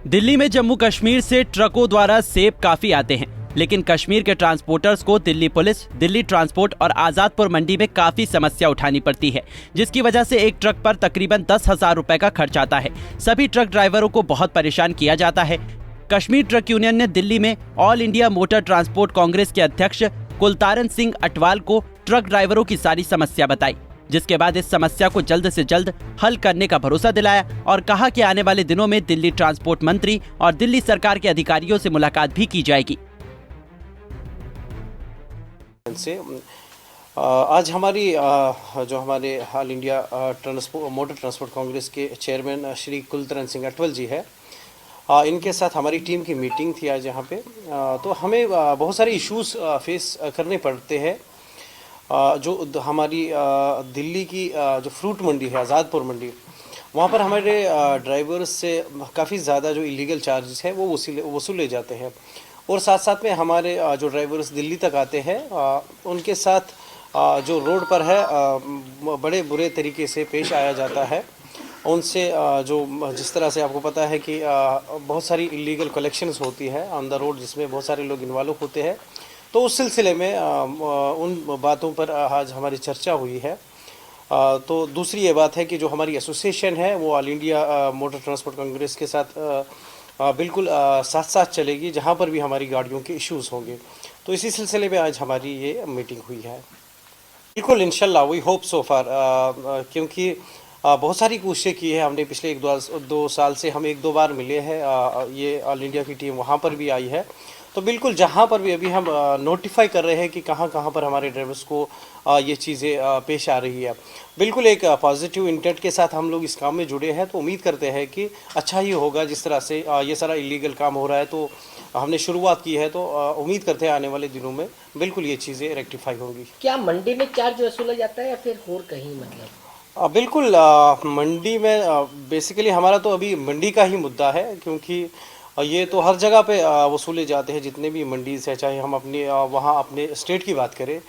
दिल्ली में जम्मू कश्मीर से ट्रकों द्वारा सेब काफी आते हैं, लेकिन कश्मीर के ट्रांसपोर्टर्स को दिल्ली पुलिस, दिल्ली ट्रांसपोर्ट और आजादपुर मंडी में काफी समस्या उठानी पड़ती है, जिसकी वजह से एक ट्रक पर तकरीबन 10,000 रुपए का खर्च आता है। सभी ट्रक ड्राइवरों को बहुत परेशान किया जाता है। कश्मीर ट्रक यूनियन ने दिल्ली में all India motor transport Congress के अध्यक्ष कुलतारन सिंह अटवाल को ट्रक ड्राइवरों की सारी समस्या बताई, जिसके बाद इस समस्या को जल्द से जल्द हल करने का भरोसा दिलाया और कहा कि आने वाले दिनों में दिल्ली ट्रांसपोर्ट मंत्री और दिल्ली सरकार के अधिकारियों से मुलाकात भी की जाएगी। आज हमारी जो हमारे all India motor transport Congress के चेयरमैन श्री कुलतारन सिंह अटवाल जी है, इनके साथ हमारी टीम की मीटिंग थी आज यहाँ पे। तो हमें बहुत सारे इश्यूज फेस करने पड़ते हैं। जो हमारी दिल्ली की जो फ्रूट मंडी है, आज़ादपुर मंडी, वहाँ पर हमारे ड्राइवर्स से काफ़ी ज़्यादा जो इलीगल चार्जेस है वो वसूले जाते हैं। और साथ साथ में हमारे जो ड्राइवर्स दिल्ली तक आते हैं उनके साथ जो रोड पर है बड़े बुरे तरीके से पेश आया जाता है उनसे। जो जिस तरह से आपको पता है कि बहुत सारी इलीगल कलेक्शंस होती है ऑन द रोड, जिसमें बहुत सारे लोग इन्वॉल्व होते हैं। तो उस सिलसिले में उन बातों पर आज हमारी चर्चा हुई है। तो दूसरी ये बात है कि जो हमारी एसोसिएशन है वो all India motor transport Congress के साथ बिल्कुल साथ साथ चलेगी, जहाँ पर भी हमारी गाड़ियों के इश्यूज़ होंगे। तो इसी सिलसिले में आज हमारी ये मीटिंग हुई है। बिल्कुल इंशाल्लाह वी होप सो फार, क्योंकि बहुत सारी कोशिशें की है हमने पिछले दो साल से। हम एक दो बार मिले हैं, ये ऑल इंडिया की टीम वहाँ पर भी आई है। तो बिल्कुल जहाँ पर भी अभी हम नोटिफाई कर रहे हैं कि कहाँ कहाँ पर हमारे ड्राइवर्स को ये चीज़ें पेश आ रही है। बिल्कुल एक पॉजिटिव इंटेंट के साथ हम लोग इस काम में जुड़े हैं। तो उम्मीद करते हैं कि अच्छा ही होगा। जिस तरह से ये सारा इलीगल काम हो रहा है तो हमने शुरुआत की है, तो उम्मीद करते हैं आने वाले दिनों में बिल्कुल ये चीज़ें रेक्टिफाई होंगी। क्या मंडी में चार्ज वसूला जाता है या फिर और कहीं? मतलब बिल्कुल मंडी में बेसिकली हमारा तो अभी मंडी का ही मुद्दा है, क्योंकि ये तो हर जगह पे वसूले जाते हैं जितने भी मंडीज़ है, चाहे हम अपने वहाँ अपने स्टेट की बात करें।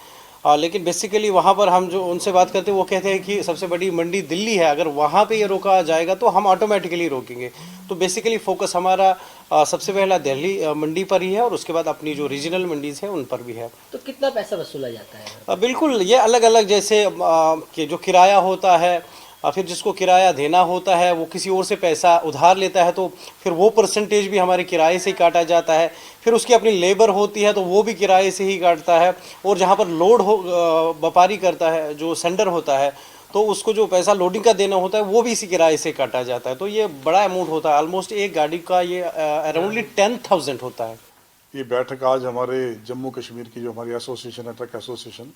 लेकिन बेसिकली वहाँ पर हम जो उनसे बात करते हैं वो कहते हैं कि सबसे बड़ी मंडी दिल्ली है, अगर वहाँ पे ये रोका जाएगा तो हम ऑटोमेटिकली रोकेंगे। तो बेसिकली फोकस हमारा सबसे पहला दिल्ली मंडी पर ही है और उसके बाद अपनी जो रीजनल मंडीज़ है उन पर भी है। तो कितना पैसा वसूला जाता है? बिल्कुल ये अलग अलग, जैसे कि जो किराया होता है, फिर जिसको किराया देना होता है वो किसी और से पैसा उधार लेता है, तो फिर वो परसेंटेज भी हमारे किराए से ही काटा जाता है। फिर उसकी अपनी लेबर होती है तो वो भी किराए से ही काटता है। और जहाँ पर लोड हो व्यापारी करता है, जो सेंडर होता है, तो उसको जो पैसा लोडिंग का देना होता है वो भी इसी किराए से काटा जाता है। तो ये बड़ा अमाउंट होता है, ऑलमोस्ट एक गाड़ी का ये अराउंडली 10,000 होता है। ये बैठक आज हमारे जम्मू कश्मीर की जो हमारी एसोसिएशन है, ट्रक एसोसिएशन,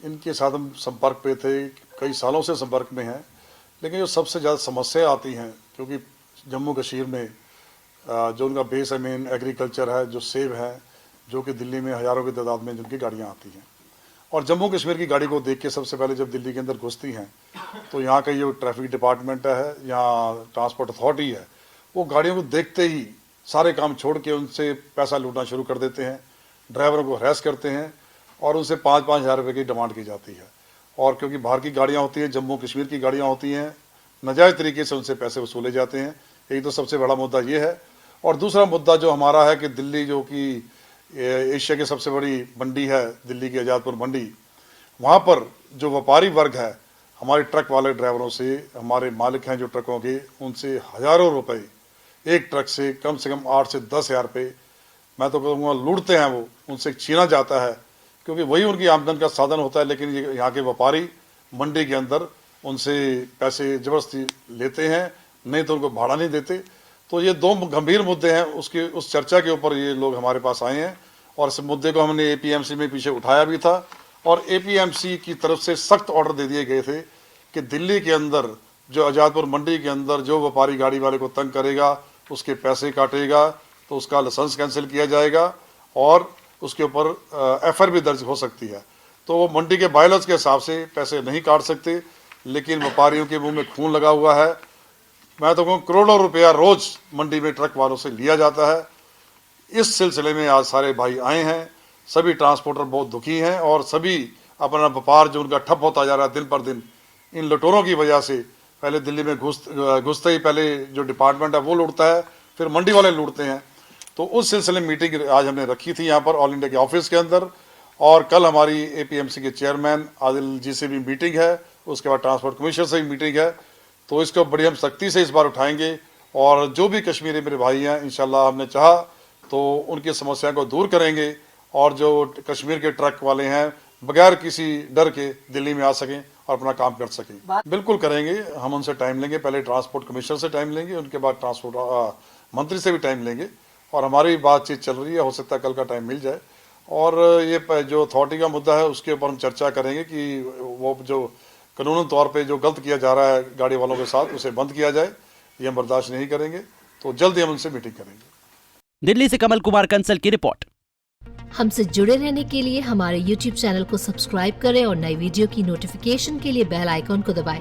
इनके साथ हम संपर्क पे थे, कई सालों से संपर्क में हैं। लेकिन जो सबसे ज़्यादा समस्या आती हैं, क्योंकि जम्मू कश्मीर में जो उनका बेस है मेन एग्रीकल्चर है, जो सेब है, जो कि दिल्ली में हज़ारों की तादाद में जिनकी गाड़ियाँ आती हैं। और जम्मू कश्मीर की गाड़ी को देख के सबसे पहले जब दिल्ली के अंदर घुसती हैं तो यहाँ का जो ट्रैफिक डिपार्टमेंट है या ट्रांसपोर्ट अथॉरिटी है, वो गाड़ियों को देखते ही सारे काम छोड़ के उनसे पैसा लूटना शुरू कर देते हैं, ड्राइवरों को हरेस करते हैं और उनसे 5-5 हज़ार रुपये की डिमांड की जाती है। और क्योंकि बाहर की गाड़ियाँ होती हैं, जम्मू कश्मीर की गाड़ियाँ होती हैं, नाजायज़ तरीके से उनसे पैसे वसूले जाते हैं। एक तो सबसे बड़ा मुद्दा ये है। और दूसरा मुद्दा जो हमारा है कि दिल्ली जो कि एशिया की सबसे बड़ी मंडी है, दिल्ली की आज़ादपुर मंडी, वहाँ पर जो व्यापारी वर्ग है, हमारे ट्रक वाले ड्राइवरों से, हमारे मालिक हैं जो ट्रकों के, उनसे हज़ारों रुपये एक ट्रक से कम 8 से 10 हज़ार रुपये, मैं तो कहूँगा लूटते हैं। वो उनसे छीना जाता है क्योंकि वही उनकी आमदन का साधन होता है। लेकिन ये यहाँ के व्यापारी मंडी के अंदर उनसे पैसे ज़बरदस्ती लेते हैं, नहीं तो उनको भाड़ा नहीं देते। तो ये दो गंभीर मुद्दे हैं, उस चर्चा के ऊपर ये लोग हमारे पास आए हैं। और इस मुद्दे को हमने एपीएमसी में पीछे उठाया भी था और एपीएमसी की तरफ से सख्त ऑर्डर दे दिए गए थे कि दिल्ली के अंदर जो आज़ादपुर मंडी के अंदर जो व्यापारी गाड़ी वाले को तंग करेगा, उसके पैसे काटेगा, तो उसका लाइसेंस कैंसिल किया जाएगा और उसके ऊपर एफआईआर भी दर्ज हो सकती है। तो वो मंडी के बायलॉज के हिसाब से पैसे नहीं काट सकते, लेकिन व्यापारियों के मुंह में खून लगा हुआ है। मैं तो कहूँ करोड़ों रुपया रोज मंडी में ट्रक वालों से लिया जाता है। इस सिलसिले में आज सारे भाई आए हैं। सभी ट्रांसपोर्टर बहुत दुखी हैं और सभी अपना व्यापार जो उनका ठप होता जा रहा है दिन पर दिन इन लुटेरों की वजह से। पहले दिल्ली में घुसते ही पहले जो डिपार्टमेंट है वो लुटता है, फिर मंडी वाले लूटते हैं। तो उस सिलसिले में मीटिंग आज हमने रखी थी यहाँ पर ऑल इंडिया के ऑफिस के अंदर, और कल हमारी APMC के चेयरमैन आदिल जी से भी मीटिंग है, उसके बाद ट्रांसपोर्ट कमिश्नर से भी मीटिंग है। तो इसको बड़ी हम सख्ती से इस बार उठाएंगे, और जो भी कश्मीरी मेरे भाई हैं इंशाल्लाह हमने चाहा तो उनकी समस्या को दूर करेंगे, और जो कश्मीर के ट्रक वाले हैं बगैर किसी डर के दिल्ली में आ सकें और अपना काम कर सकें। बिल्कुल करेंगे, हम उनसे टाइम लेंगे, पहले ट्रांसपोर्ट कमिश्नर से टाइम लेंगे, उनके बाद ट्रांसपोर्ट मंत्री से भी टाइम लेंगे, और हमारी बातचीत चल रही है, हो सकता है कल का टाइम मिल जाए। और ये जो अथॉरिटी का मुद्दा है उसके ऊपर हम चर्चा करेंगे कि वो जो कानूनी तौर पे जो गलत किया जा रहा है गाड़ी वालों के साथ उसे बंद किया जाए, ये हम बर्दाश्त नहीं करेंगे। तो जल्द ही हम उनसे मीटिंग करेंगे। दिल्ली से कमल कुमार कंसल की रिपोर्ट। हमसे जुड़े रहने के लिए हमारे YouTube चैनल को सब्सक्राइब करें और नई वीडियो की नोटिफिकेशन के लिए बेल आइकॉन को दबाएं।